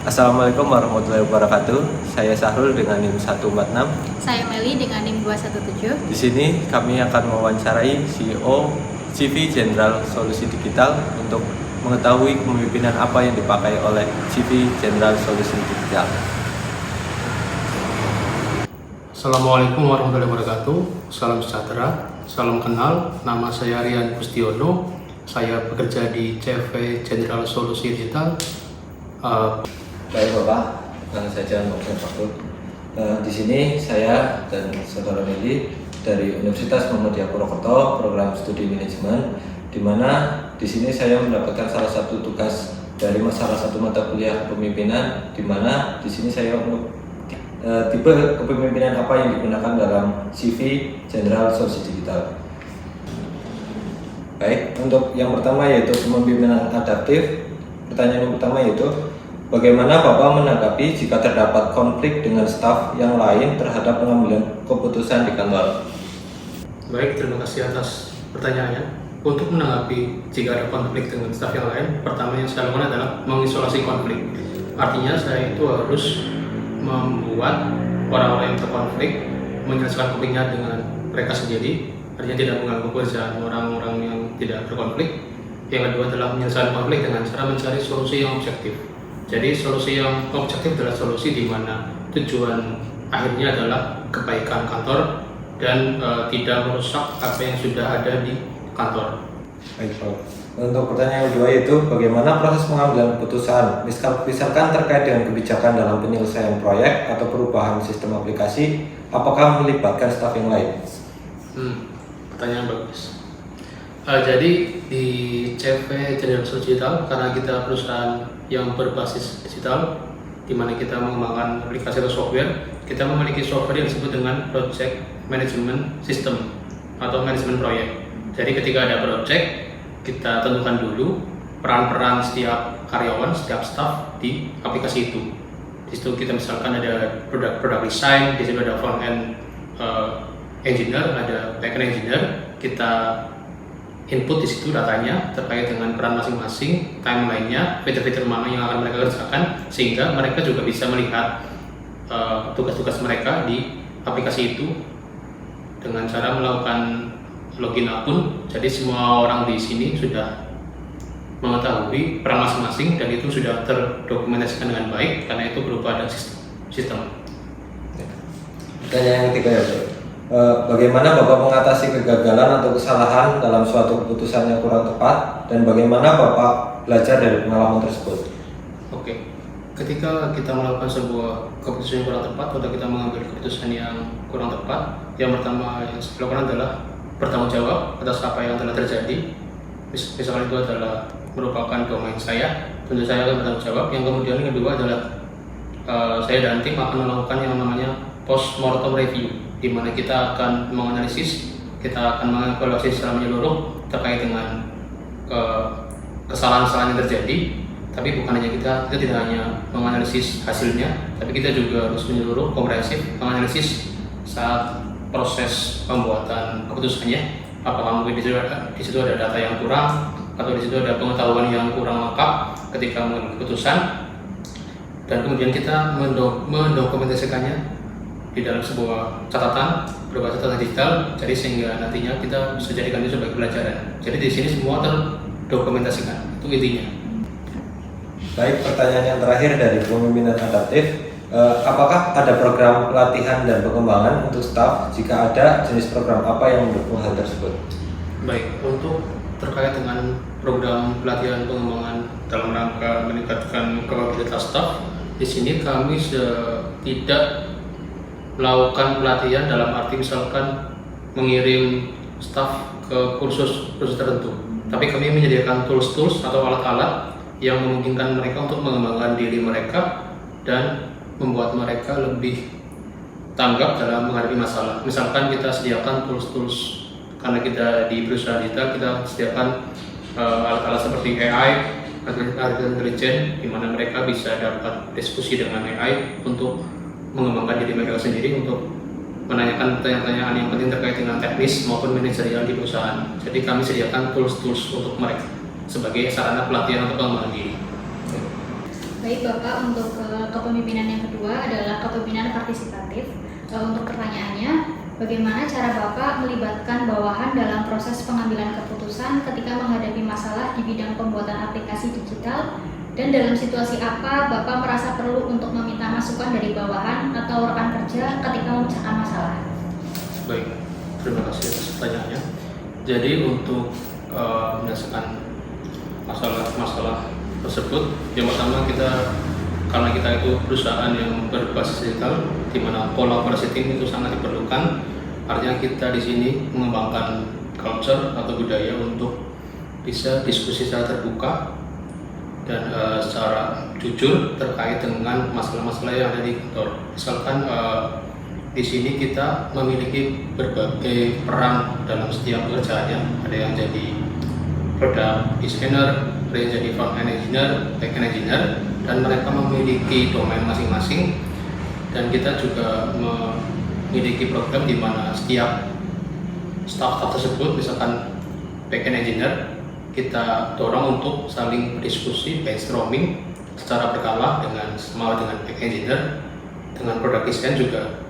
Assalamualaikum warahmatullahi wabarakatuh. Saya Sahrul dengan NIM 146. Saya Meli dengan NIM 217. Di sini kami akan mewawancarai CEO CV Jenderal Solusi Digital untuk mengetahui kepemimpinan apa yang dipakai oleh CV Jenderal Solusi Digital. Assalamualaikum warahmatullahi wabarakatuh. Salam sejahtera, salam kenal. Nama saya Rian Pustiono. Saya bekerja di CV Jenderal Solusi Digital. Baik Bapak, langsung saja Fakultas. Di sini saya dan saudara Meli dari Universitas Muhammadiyah Purwokerto, program studi manajemen, di mana di sini saya mendapatkan salah satu tugas dari salah satu mata kuliah kepemimpinan, di mana di sini saya tipe kepemimpinan apa yang digunakan dalam CV Jenderal Solusi Digital. Baik, untuk yang pertama yaitu kepemimpinan adaptif. Pertanyaan yang pertama yaitu bagaimana Bapak menanggapi jika terdapat konflik dengan staf yang lain terhadap pengambilan keputusan di kantor? Baik, terima kasih atas pertanyaannya. Untuk menanggapi jika ada konflik dengan staf yang lain, pertama yang saya lakukan adalah mengisolasi konflik. Artinya saya itu harus membuat orang-orang yang terkonflik menyelesaikan konfliknya dengan mereka sendiri, artinya tidak mengganggu pekerjaan orang-orang yang tidak berkonflik. Yang kedua adalah menyelesaikan konflik dengan cara mencari solusi yang objektif. Jadi solusi yang objektif adalah solusi di mana tujuan akhirnya adalah kebaikan kantor dan tidak merusak apa yang sudah ada di kantor. Baik Pak. Untuk pertanyaan kedua yaitu bagaimana proses pengambilan keputusan, misalkan terkait dengan kebijakan dalam penyelesaian proyek atau perubahan sistem aplikasi, apakah melibatkan staf yang lain? Pertanyaan bagus. Jadi di CV Jenderal Solusi Digital, karena kita perusahaan yang berbasis digital, di mana kita mengembangkan aplikasi atau software, kita memiliki software yang disebut dengan Project Management System atau manajemen proyek. Jadi ketika ada project, kita tentukan dulu peran-peran setiap karyawan, setiap staff di aplikasi itu. Di situ kita misalkan ada product design, di situ ada front end engineer, ada back end engineer. Kita input di situ datanya terkait dengan peran masing-masing, timeline-nya, fitur-fitur mana yang akan mereka kerjakan, sehingga mereka juga bisa melihat tugas-tugas mereka di aplikasi itu dengan cara melakukan login akun. Jadi semua orang di sini sudah mengetahui peran masing-masing dan itu sudah terdokumentasikan dengan baik karena itu berupa ada sistem. Pertanyaan yang ketiga ya Pak. Bagaimana Bapak mengatasi kegagalan atau kesalahan dalam suatu keputusan yang kurang tepat dan bagaimana Bapak belajar dari pengalaman tersebut? Oke, ketika kita melakukan sebuah keputusan yang kurang tepat atau kita mengambil keputusan yang kurang tepat, yang pertama yang saya lakukan adalah bertanggung jawab atas apa yang telah terjadi. Misalkan itu adalah merupakan domain saya, tentu saya akan bertanggung jawab. Yang kemudian yang kedua adalah saya dan tim akan melakukan yang namanya post-mortem review, di mana kita akan menganalisis, kita akan mengevaluasi secara menyeluruh terkait dengan kesalahan-kesalahan yang terjadi. Tapi bukan hanya kita tidak hanya menganalisis hasilnya, tapi kita juga harus menyeluruh, komprehensif, menganalisis saat proses pembuatan keputusannya. Apakah mungkin di situ ada data yang kurang, atau di situ ada pengetahuan yang kurang lengkap ketika mengambil keputusan, dan kemudian kita mendokumentasikannya di dalam sebuah catatan berbasis catatan digital, jadi sehingga nantinya kita bisa jadikan itu sebagai pelajaran. Jadi di sini semua terdokumentasikan, itu intinya. Baik, pertanyaan yang terakhir dari kepemimpinan adaptif, apakah ada program pelatihan dan pengembangan untuk staf? Jika ada, jenis program apa yang mendukung hal tersebut? Baik, untuk terkait dengan program pelatihan pengembangan dalam rangka meningkatkan kapabilitas staf, di sini kami tidak melakukan pelatihan dalam arti misalkan mengirim staf ke kursus tertentu, tapi kami menyediakan tools atau alat-alat yang memungkinkan mereka untuk mengembangkan diri mereka dan membuat mereka lebih tanggap dalam menghadapi masalah. Misalkan kita sediakan tools karena kita di perusahaan kita sediakan alat-alat seperti AI, artificial intelligence, di mana mereka bisa dapat diskusi dengan AI untuk mengembangkan diri mereka sendiri, untuk menanyakan pertanyaan-pertanyaan yang penting terkait dengan teknis maupun manajerial di perusahaan. Jadi kami sediakan tools untuk mereka sebagai sarana pelatihan atau pengembangan diri. Baik Bapak, untuk kepemimpinan yang kedua adalah kepemimpinan partisipatif. Untuk pertanyaannya, bagaimana cara Bapak melibatkan bawahan dalam proses pengambilan keputusan ketika menghadapi masalah di bidang pembuatan aplikasi digital, dan dalam situasi apa Bapak merasa perlu untuk meminta masukan dari bawahan atau rekan kerja ketika memecahkan masalah? Baik, terima kasih atas pertanyaannya. Jadi untuk menyelesaikan masalah tersebut, yang pertama karena kita itu perusahaan yang berbasis digital, di mana kolaborasi tim itu sangat diperlukan. Artinya kita di sini mengembangkan culture atau budaya untuk bisa diskusi secara terbuka dan secara jujur terkait dengan masalah-masalah yang ada di kantor. Misalkan di sini kita memiliki berbagai peran dalam setiap pekerjaannya. Ada yang jadi product designer, ada yang jadi front end engineer, back end engineer, dan mereka memiliki domain masing-masing. Dan kita juga memiliki program di mana setiap staff tersebut, misalkan back end engineer, kita dorong untuk saling berdiskusi, brainstorming secara berkala dengan back end engineer, dengan product design juga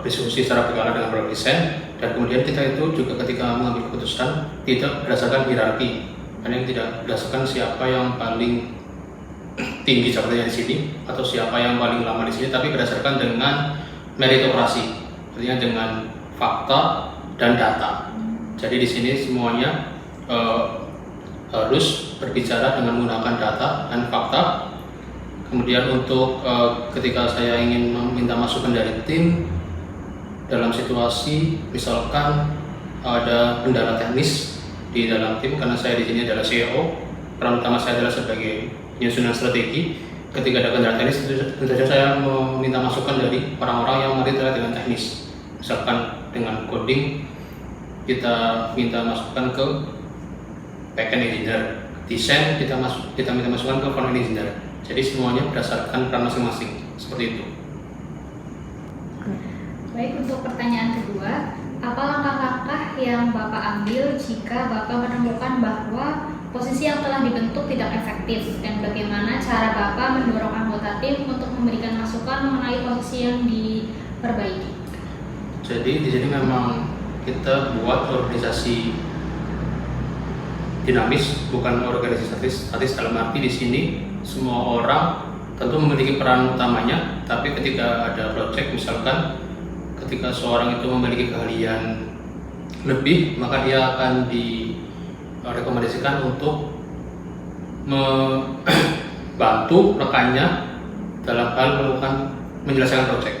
diskusi secara berkala dengan product design. Dan kemudian kita itu juga ketika mengambil keputusan tidak berdasarkan hierarki, yang tidak berdasarkan siapa yang paling tinggi jabatannya di sini atau siapa yang paling lama di sini, tapi berdasarkan dengan meritokrasi, artinya dengan fakta dan data. Jadi di sini semuanya harus berbicara dengan menggunakan data dan fakta. Kemudian untuk ketika saya ingin meminta masukan dari tim dalam situasi misalkan ada kendala teknis di dalam tim, karena saya di sini adalah CEO, peran utama saya adalah sebagai penyusunan strategi. Ketika ada kendala teknis, tentu saja saya meminta masukan dari orang-orang yang mengerti terkait dengan teknis. Misalkan dengan coding, kita minta masukan ke back-end engineer, desain kita minta masukan ke front-end engineer. Jadi semuanya berdasarkan peran masing-masing, seperti itu. Baik, untuk pertanyaan kedua, apa langkah-langkah yang Bapak ambil jika Bapak menemukan bahwa posisi yang telah dibentuk tidak efektif, dan bagaimana cara Bapak mendorong anggota tim untuk memberikan masukan mengenai posisi yang diperbaiki? Jadi di sini memang kita buat organisasi dinamis, bukan organisasi statis. Dalam arti di sini semua orang tentu memiliki peran utamanya, tapi ketika ada project, misalkan ketika seorang itu memiliki keahlian lebih, maka dia akan direkomendasikan untuk membantu rekannya dalam hal menyelesaikan project.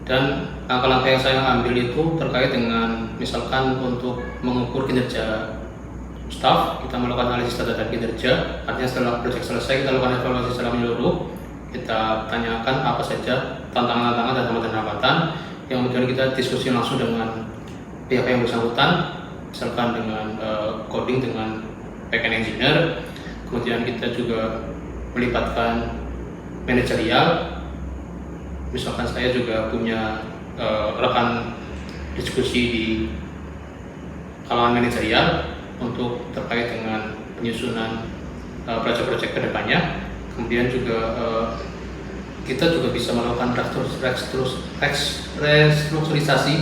Dan langkah-langkah yang saya ambil itu terkait dengan misalkan untuk mengukur kinerja staff, kita melakukan analisis data dan kinerja. Artinya setelah proyek selesai, kita lakukan evaluasi secara menyeluruh. Kita tanyakan apa saja tantangan-tantangan dan hambatan-hambatan, yang kemudian kita diskusi langsung dengan pihak yang bersangkutan, misalkan dengan coding dengan back-end engineer. Kemudian kita juga melibatkan manajerial. Misalkan saya juga punya rekan diskusi di kalangan manajerial untuk terkait dengan penyusunan proyek-proyek kedepannya. Kemudian juga kita juga bisa melakukan restrukturisasi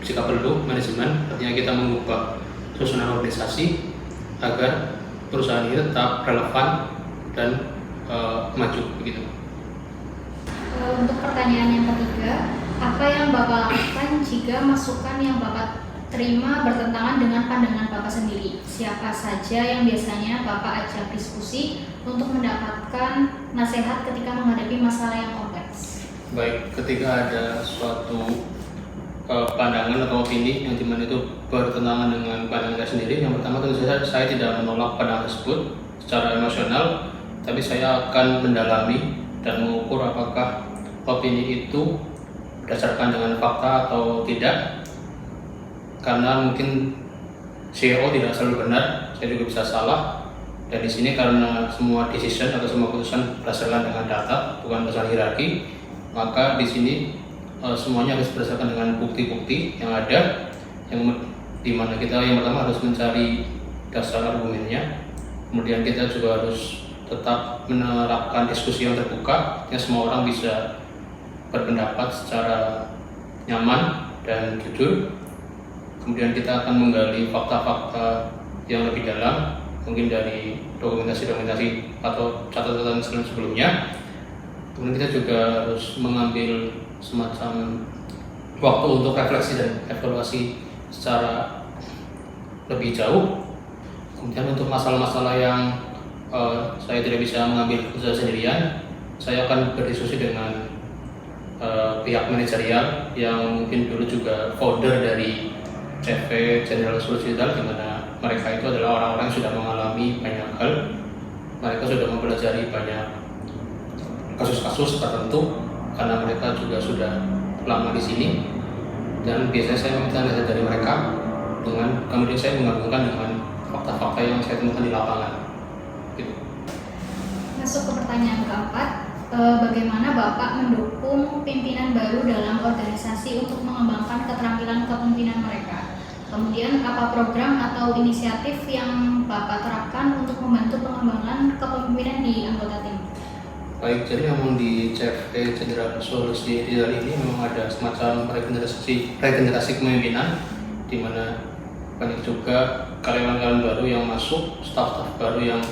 jika perlu manajemen, artinya kita mengubah susunan organisasi agar perusahaan ini tetap relevan dan maju begitu. Untuk pertanyaan yang ketiga, apa yang Bapak lakukan jika masukan yang Bapak terima bertentangan dengan pandangan Bapak sendiri? Siapa saja yang biasanya Bapak ajak diskusi untuk mendapatkan nasihat ketika menghadapi masalah yang kompleks? Baik, ketika ada suatu pandangan atau opini yang dimana itu bertentangan dengan pandangan saya sendiri, yang pertama tentu saja saya tidak menolak pandangan tersebut secara emosional, tapi saya akan mendalami dan mengukur apakah opini itu berdasarkan dengan fakta atau tidak. Karena mungkin CEO tidak selalu benar, saya juga bisa salah. Dan di sini karena semua decision atau semua keputusan berdasarkan dengan data, bukan berdasarkan hierarki, maka di sini semuanya harus berdasarkan dengan bukti-bukti yang ada, yang dimana kita yang pertama harus mencari dasar argumennya, kemudian kita juga harus tetap menerapkan diskusi yang terbuka, yang semua orang bisa berpendapat secara nyaman dan jujur. Kemudian kita akan menggali fakta-fakta yang lebih dalam, mungkin dari dokumentasi atau catatan sebelumnya. Kemudian kita juga harus mengambil semacam waktu untuk refleksi dan evaluasi secara lebih jauh. Kemudian untuk masalah-masalah yang saya tidak bisa mengambil keputusan sendirian, saya akan berdiskusi dengan pihak manajerial yang mungkin dulu juga founder dari CV General Solutions Digital, di mana mereka itu adalah orang-orang yang sudah mengalami banyak hal. Mereka sudah mempelajari banyak kasus-kasus tertentu karena mereka juga sudah lama di sini. Dan biasanya saya meminta nasihat dari mereka, dengan kemudian saya menggabungkan dengan fakta-fakta yang saya temukan di lapangan. Gitu. Masuk ke pertanyaan keempat, bagaimana Bapak mendukung pimpinan baru dalam organisasi untuk mengembangkan keterampilan kepemimpinan mereka? Kemudian apa program atau inisiatif yang Bapak terapkan untuk membantu pengembangan kepemimpinan di anggota tim? Baik, jadi memang di CV General Solutions Digital ini memang ada semacam regenerasi kepemimpinan, di mana banyak juga karyawan-karyawan baru yang masuk, staf-staf baru yang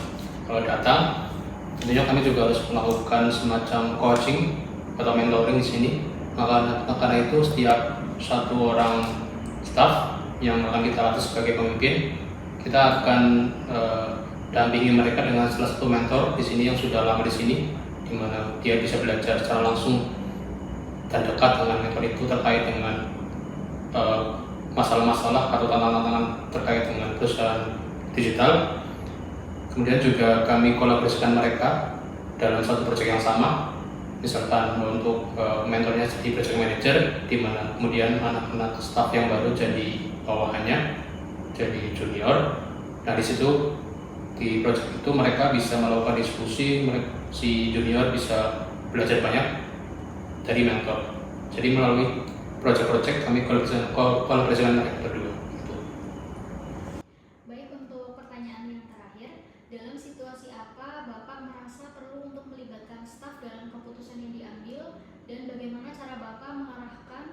datang. Tentunya kami juga harus melakukan semacam coaching atau mentoring di sini. Karena itu setiap satu orang staf yang akan kita latih sebagai pemimpin, kita akan dampingi mereka dengan salah satu mentor di sini yang sudah lama di sini, di mana dia bisa belajar secara langsung dan dekat dengan mentor itu terkait dengan masalah-masalah atau tantangan-tantangan terkait dengan perusahaan digital. Kemudian juga kami kolaborasikan mereka dalam satu proyek yang sama, misalkan untuk mentornya jadi project manager, di mana kemudian anak-anak staff yang baru jadi bawahannya, jadi junior. Nah di situ di proyek itu mereka bisa melakukan diskusi, si junior bisa belajar banyak dari mentor. Jadi melalui proyek-proyek kami kolaborasikan mereka berdua. Baik, untuk pertanyaan yang terakhir, dalam situasi apa Bapak merasa perlu untuk melibatkan staf dalam keputusan yang diambil, dan bagaimana cara Bapak mengarahkan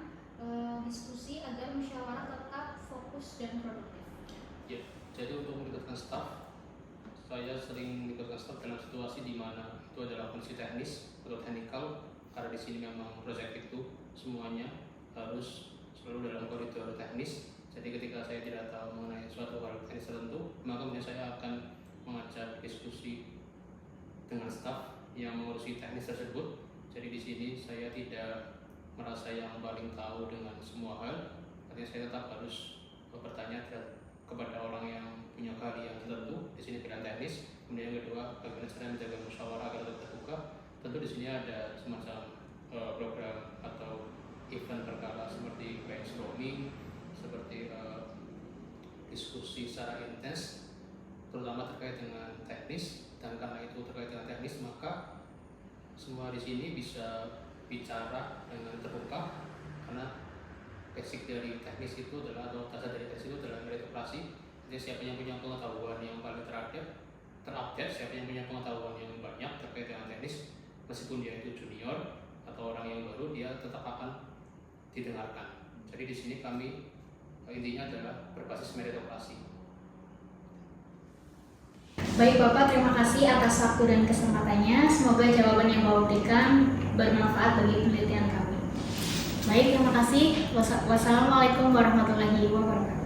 diskusi agar musyawarah tetap fokus dan produktif? Ya, jadi untuk melibatkan staf, saya sering melibatkan staf dalam situasi di mana itu adalah kondisi teknis atau teknikal, karena di sini memang proyek itu semuanya harus selalu dalam koridor teknis. Jadi ketika saya tidak tahu mengenai suatu hal teknis tertentu, maka kemudian saya akan mengajak diskusi dengan staf yang mengurusi teknis tersebut. Jadi di sini saya tidak merasa yang paling tahu dengan semua hal, artinya saya tetap harus bertanya kepada orang yang punya keahlian tertentu di sini bidang teknis. Kemudian yang kedua, bagaimana cara menjaga musyawarah agar tetap terbuka. Tentu di sini ada semacam program atau event berkala seperti brainstorming, seperti diskusi secara intens, terutama terkait dengan teknis. Dan karena itu terkait dengan teknis, maka semua di sini bisa bicara dengan terbuka, karena basic dari teknis itu adalah, atau dasar dari teknis itu adalah meritokrasi. Jadi siapa yang punya pengetahuan yang paling terupdate, siapa yang punya pengetahuan yang banyak terkait dengan teknis, meskipun dia itu junior atau orang yang baru, dia tetap akan didengarkan. Jadi di sini kami intinya adalah berbasis meritokrasi. Baik Bapak, terima kasih atas waktu dan kesempatannya. Semoga jawaban yang Bapak berikan bermanfaat bagi penelitian kami. Baik, terima kasih. Wassalamualaikum warahmatullahi wabarakatuh.